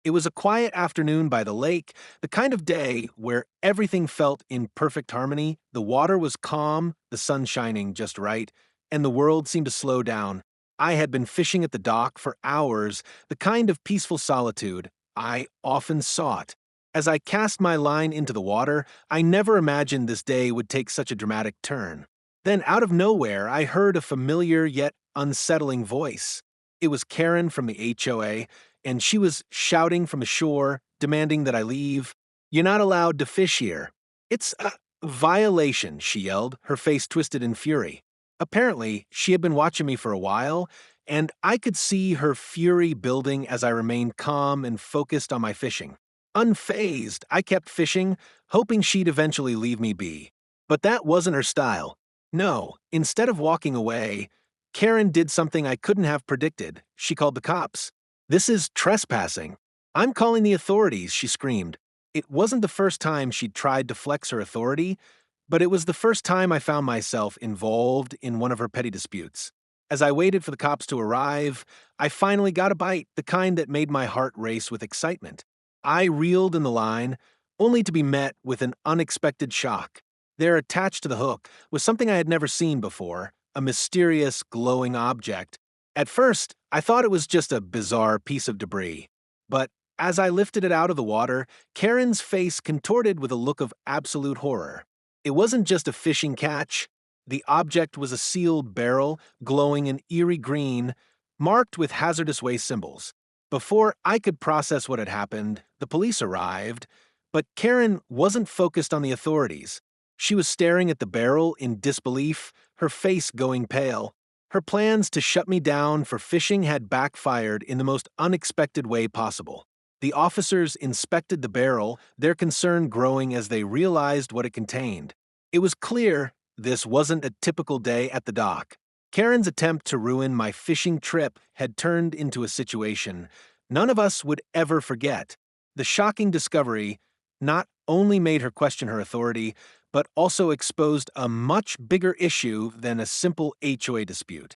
It was a quiet afternoon by the lake, the kind of day where everything felt in perfect harmony. The water was calm, the sun shining just right, and the world seemed to slow down. I had been fishing at the dock for hours, the kind of peaceful solitude I often sought. As I cast my line into the water, I never imagined this day would take such a dramatic turn. Then, out of nowhere, I heard a familiar yet unsettling voice. It was Karen from the HOA, and she was shouting from the shore, demanding that I leave. "You're not allowed to fish here." "It's a violation," she yelled, her face twisted in fury. Apparently, she had been watching me for a while, and I could see her fury building as I remained calm and focused on my fishing. Unfazed, I kept fishing, hoping she'd eventually leave me be. But that wasn't her style. No, instead of walking away, Karen did something I couldn't have predicted. She called the cops. "This is trespassing." "I'm calling the authorities," she screamed. It wasn't the first time she'd tried to flex her authority, but it was the first time I found myself involved in one of her petty disputes. As I waited for the cops to arrive, I finally got a bite, the kind that made my heart race with excitement. I reeled in the line, only to be met with an unexpected shock. There, attached to the hook, was something I had never seen before, a mysterious, glowing object. At first, I thought it was just a bizarre piece of debris. But as I lifted it out of the water, Karen's face contorted with a look of absolute horror. It wasn't just a fishing catch. The object was a sealed barrel, glowing an eerie green, marked with hazardous waste symbols. Before I could process what had happened, the police arrived, but Karen wasn't focused on the authorities. She was staring at the barrel in disbelief, her face going pale. Her plans to shut me down for fishing had backfired in the most unexpected way possible. The officers inspected the barrel, their concern growing as they realized what it contained. It was clear this wasn't a typical day at the dock. Karen's attempt to ruin my fishing trip had turned into a situation none of us would ever forget. The shocking discovery not only made her question her authority, but also exposed a much bigger issue than a simple HOA dispute.